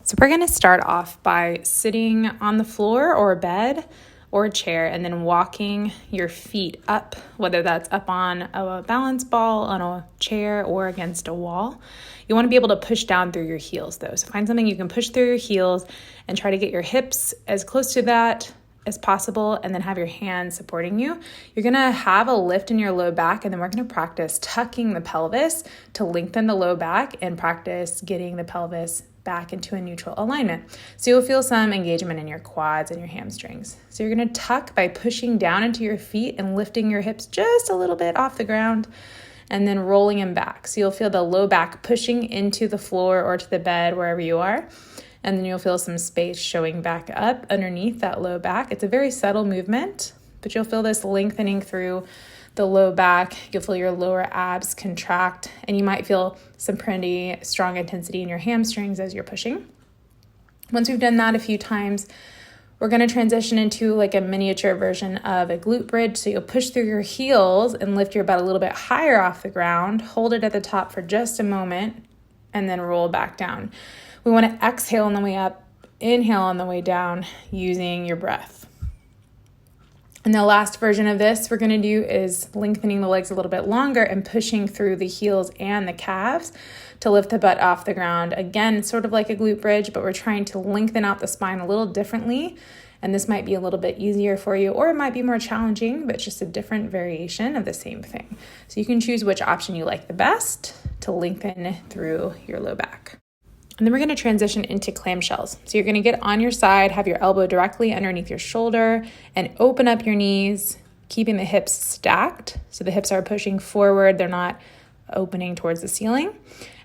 So we're going to start off by sitting on the floor or a bed or a chair and then walking your feet up, whether that's up on a balance ball, on a chair, or against a wall. You want to be able to push down through your heels though. So find something you can push through your heels and try to get your hips as close to that as possible, and then have your hands supporting you. You're gonna have a lift in your low back, and then we're gonna practice tucking the pelvis to lengthen the low back and practice getting the pelvis back into a neutral alignment. So you'll feel some engagement in your quads and your hamstrings. So you're gonna tuck by pushing down into your feet and lifting your hips just a little bit off the ground, and then rolling them back. So you'll feel the low back pushing into the floor or to the bed, wherever you are. And then you'll feel some space showing back up underneath that low back. It's a very subtle movement, but you'll feel this lengthening through the low back. You'll feel your lower abs contract, and you might feel some pretty strong intensity in your hamstrings as you're pushing. Once we've done that a few times, we're going to transition into like a miniature version of a glute bridge. So you'll push through your heels and lift your butt a little bit higher off the ground, hold it at the top for just a moment, and then roll back down. We want to exhale on the way up, inhale on the way down using your breath. And the last version of this we're going to do is lengthening the legs a little bit longer and pushing through the heels and the calves to lift the butt off the ground. Again, sort of like a glute bridge, but we're trying to lengthen out the spine a little differently. And this might be a little bit easier for you, or it might be more challenging, but just a different variation of the same thing. So you can choose which option you like the best to lengthen through your low back. And then we're going to transition into clamshells. So you're going to get on your side, have your elbow directly underneath your shoulder, and open up your knees, keeping the hips stacked. So the hips are pushing forward. They're not opening towards the ceiling.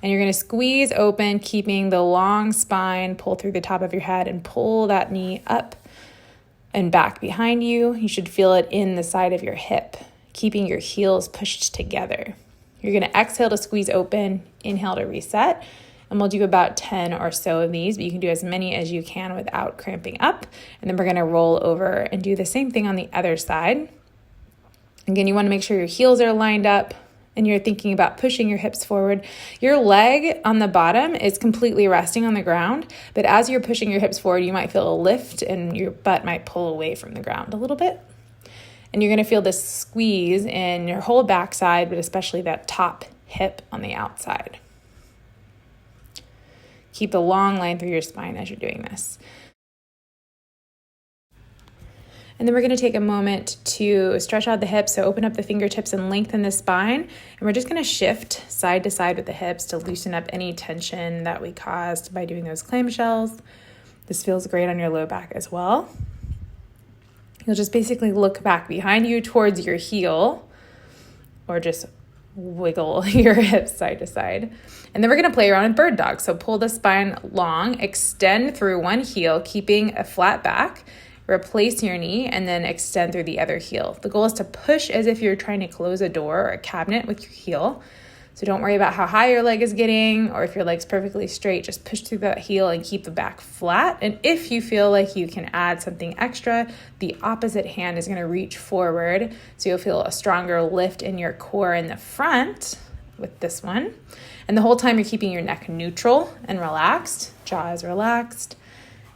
And you're going to squeeze open, keeping the long spine, pull through the top of your head and pull that knee up and back behind you. You should feel it in the side of your hip, keeping your heels pushed together. You're going to exhale to squeeze open, inhale to reset. And we'll do about 10 or so of these, but you can do as many as you can without cramping up. And then we're going to roll over and do the same thing on the other side. Again, you want to make sure your heels are lined up and you're thinking about pushing your hips forward. Your leg on the bottom is completely resting on the ground, but as you're pushing your hips forward, you might feel a lift and your butt might pull away from the ground a little bit. And you're going to feel this squeeze in your whole backside, but especially that top hip on the outside. Keep the long line through your spine as you're doing this. And then we're going to take a moment to stretch out the hips, so open up the fingertips and lengthen the spine. And we're just going to shift side to side with the hips to loosen up any tension that we caused by doing those clamshells. This feels great on your low back as well. You'll just basically look back behind you towards your heel, or just wiggle your hips side to side. And then we're going to play around with bird dog. So pull the spine long, extend through one heel, keeping a flat back, replace your knee, and then extend through the other heel. The goal is to push as if you're trying to close a door or a cabinet with your heel. So don't worry about how high your leg is getting, or if your leg's perfectly straight, just push through that heel and keep the back flat. And if you feel like you can add something extra, the opposite hand is going to reach forward. So you'll feel a stronger lift in your core in the front with this one. And the whole time you're keeping your neck neutral and relaxed, jaw is relaxed.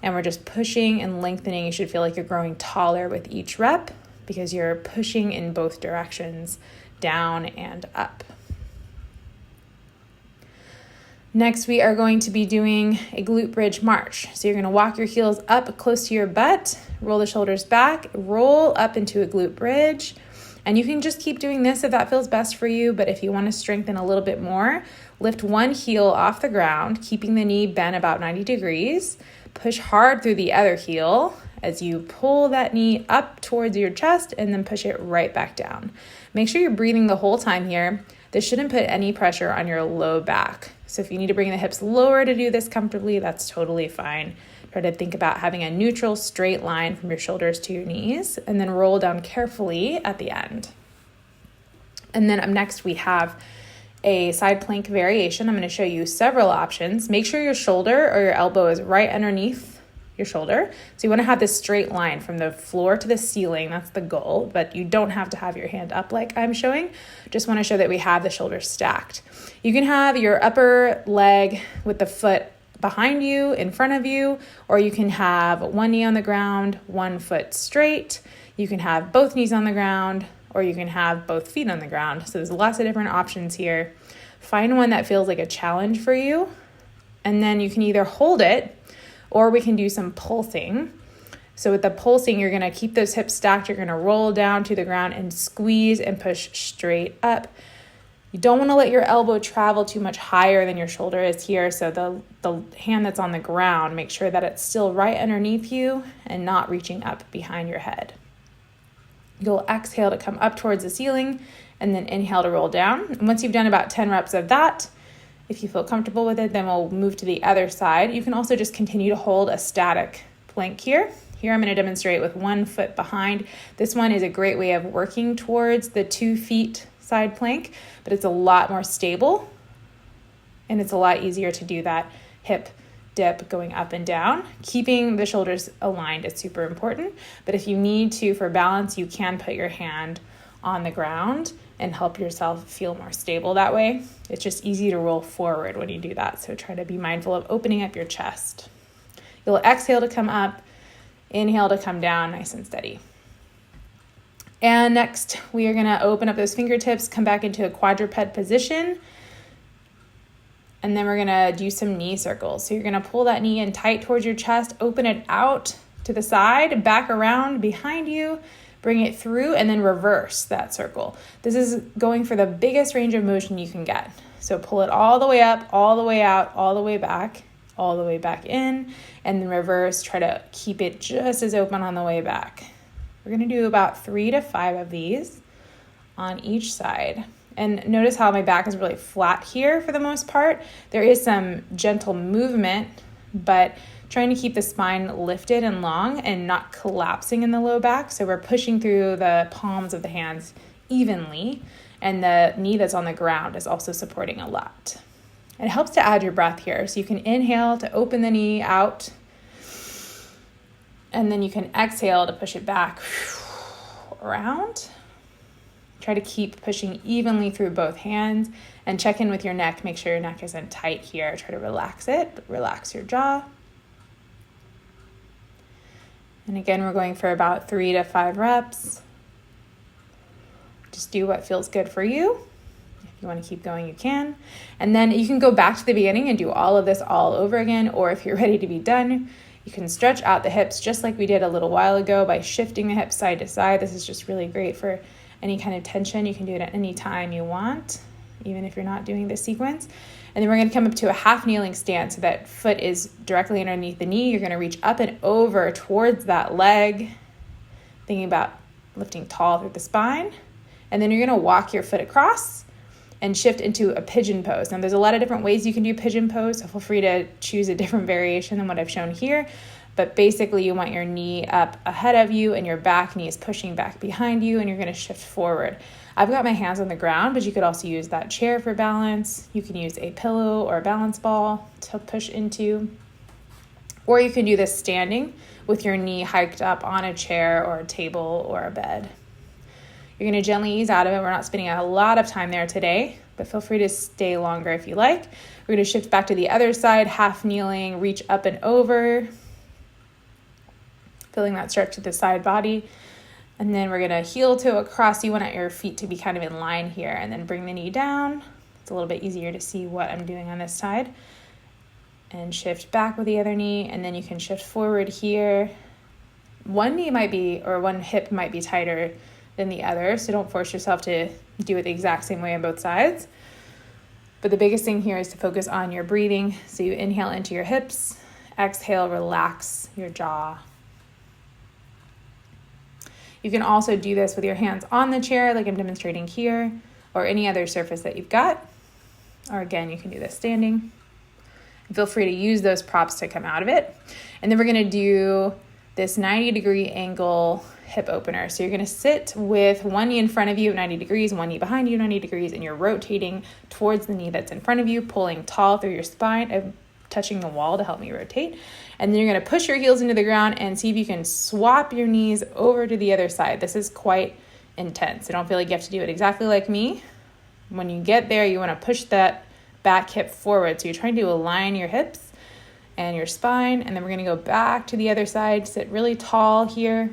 And we're just pushing and lengthening. You should feel like you're growing taller with each rep because you're pushing in both directions, down and up. Next, we are going to be doing a glute bridge march. So you're going to walk your heels up close to your butt, roll the shoulders back, roll up into a glute bridge. And you can just keep doing this if that feels best for you. But if you want to strengthen a little bit more, lift one heel off the ground, keeping the knee bent about 90 degrees. Push hard through the other heel as you pull that knee up towards your chest and then push it right back down. Make sure you're breathing the whole time here. This shouldn't put any pressure on your low back. So if you need to bring the hips lower to do this comfortably, that's totally fine. Try to think about having a neutral straight line from your shoulders to your knees, and then roll down carefully at the end. And then up next we have a side plank variation. I'm going to show you several options. Make sure your shoulder or your elbow is right underneath your shoulder. So you want to have this straight line from the floor to the ceiling. That's the goal, but you don't have to have your hand up like I'm showing. Just want to show that we have the shoulders stacked. You can have your upper leg with the foot behind you, in front of you, or you can have one knee on the ground, one foot straight. You can have both knees on the ground, or you can have both feet on the ground. So there's lots of different options here. Find one that feels like a challenge for you, and then you can either hold it, or we can do some pulsing. So with the pulsing, you're gonna keep those hips stacked, you're gonna roll down to the ground and squeeze and push straight up. You don't wanna let your elbow travel too much higher than your shoulder is here, so the hand that's on the ground, make sure that it's still right underneath you and not reaching up behind your head. You'll exhale to come up towards the ceiling, and then inhale to roll down. And once you've done about 10 reps of that, if you feel comfortable with it, then we'll move to the other side. You can also just continue to hold a static plank here. Here I'm going to demonstrate with one foot behind. This one is a great way of working towards the 2 feet side plank, but it's a lot more stable, and it's a lot easier to do that hip dip going up and down. Keeping the shoulders aligned is super important, but if you need to for balance, you can put your hand on the ground and help yourself feel more stable that way. It's just easy to roll forward when you do that, so try to be mindful of opening up your chest. You'll exhale to come up, inhale to come down, nice and steady. And next, we are gonna open up those fingertips, come back into a quadruped position, and then we're gonna do some knee circles. So you're gonna pull that knee in tight towards your chest, open it out to the side, back around behind you, bring it through, and then reverse that circle. This is going for the biggest range of motion you can get. So pull it all the way up, all the way out, all the way back in, and then reverse. Try to keep it just as open on the way back. We're gonna do about 3 to 5 of these on each side. And notice how my back is really flat here for the most part. There is some gentle movement, but trying to keep the spine lifted and long and not collapsing in the low back. So we're pushing through the palms of the hands evenly, and the knee that's on the ground is also supporting a lot. It helps to add your breath here. So you can inhale to open the knee out, and then you can exhale to push it back around. Try to keep pushing evenly through both hands, and check in with your neck. Make sure your neck isn't tight here. Try to relax it, but relax your jaw. And again, we're going for about 3 to 5 reps. Just do what feels good for you. If you want to keep going, you can. And then you can go back to the beginning and do all of this all over again, or if you're ready to be done, you can stretch out the hips just like we did a little while ago by shifting the hips side to side. This is just really great for any kind of tension. You can do it at any time you want, even if you're not doing this sequence. And then we're going to come up to a half kneeling stance, so that foot is directly underneath the knee. You're going to reach up and over towards that leg, thinking about lifting tall through the spine. And then you're going to walk your foot across and shift into a pigeon pose. Now there's a lot of different ways you can do pigeon pose, so feel free to choose a different variation than what I've shown here. But basically you want your knee up ahead of you and your back knee is pushing back behind you, and you're going to shift forward. I've got my hands on the ground, but you could also use that chair for balance. You can use a pillow or a balance ball to push into. Or you can do this standing with your knee hiked up on a chair or a table or a bed. You're going to gently ease out of it. We're not spending a lot of time there today, but feel free to stay longer if you like. We're going to shift back to the other side, half kneeling, reach up and over, feeling that stretch to the side body. And then we're going to heel toe across. You want your feet to be kind of in line here, and then bring the knee down. It's a little bit easier to see what I'm doing on this side. And shift back with the other knee, and then you can shift forward here. One knee might be, or one hip might be tighter than the other, so don't force yourself to do it the exact same way on both sides. But the biggest thing here is to focus on your breathing. So you inhale into your hips, exhale, relax your jaw. You can also do this with your hands on the chair like I'm demonstrating here, or any other surface that you've got. Or again, you can do this standing. And feel free to use those props to come out of it. And then we're going to do this 90-degree angle hip opener. So you're going to sit with one knee in front of you at 90 degrees, one knee behind you 90 degrees, and you're rotating towards the knee that's in front of you, pulling tall through your spine. I'm touching the wall to help me rotate. And then you're going to push your heels into the ground and see if you can swap your knees over to the other side. This is quite intense. So don't feel like you have to do it exactly like me. When you get there, you want to push that back hip forward. So you're trying to align your hips and your spine. And then we're going to go back to the other side, sit really tall here.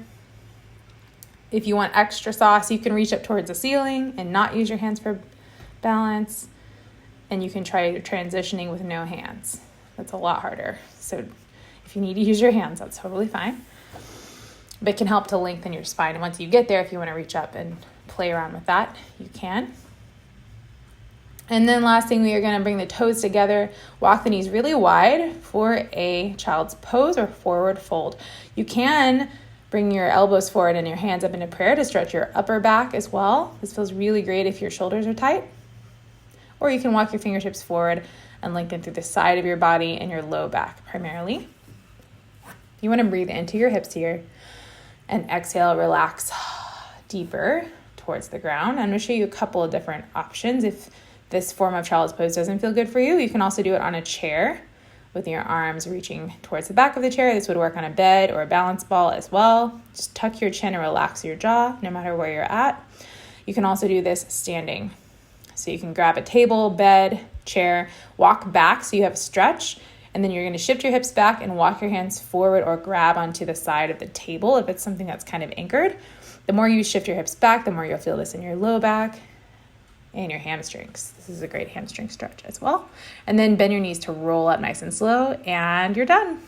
If you want extra sauce, you can reach up towards the ceiling and not use your hands for balance. And you can try transitioning with no hands. That's a lot harder. So if you need to use your hands, that's totally fine. But it can help to lengthen your spine. And once you get there, if you want to reach up and play around with that, you can. And then last thing, we are going to bring the toes together, walk the knees really wide for a child's pose or forward fold. You can bring your elbows forward and your hands up into prayer to stretch your upper back as well. This feels really great if your shoulders are tight. Or you can walk your fingertips forward and lengthen through the side of your body and your low back primarily. You want to breathe into your hips here and exhale, relax deeper towards the ground. I'm going to show you a couple of different options. If this form of child's pose doesn't feel good for you, you can also do it on a chair with your arms reaching towards the back of the chair. This would work on a bed or a balance ball as well. Just tuck your chin and relax your jaw no matter where you're at. You can also do this standing. So you can grab a table, bed, chair, walk back so you have a stretch, and then you're going to shift your hips back and walk your hands forward or grab onto the side of the table if it's something that's kind of anchored. The more you shift your hips back, the more you'll feel this in your low back and your hamstrings. This is a great hamstring stretch as well. And then bend your knees to roll up nice and slow, and you're done.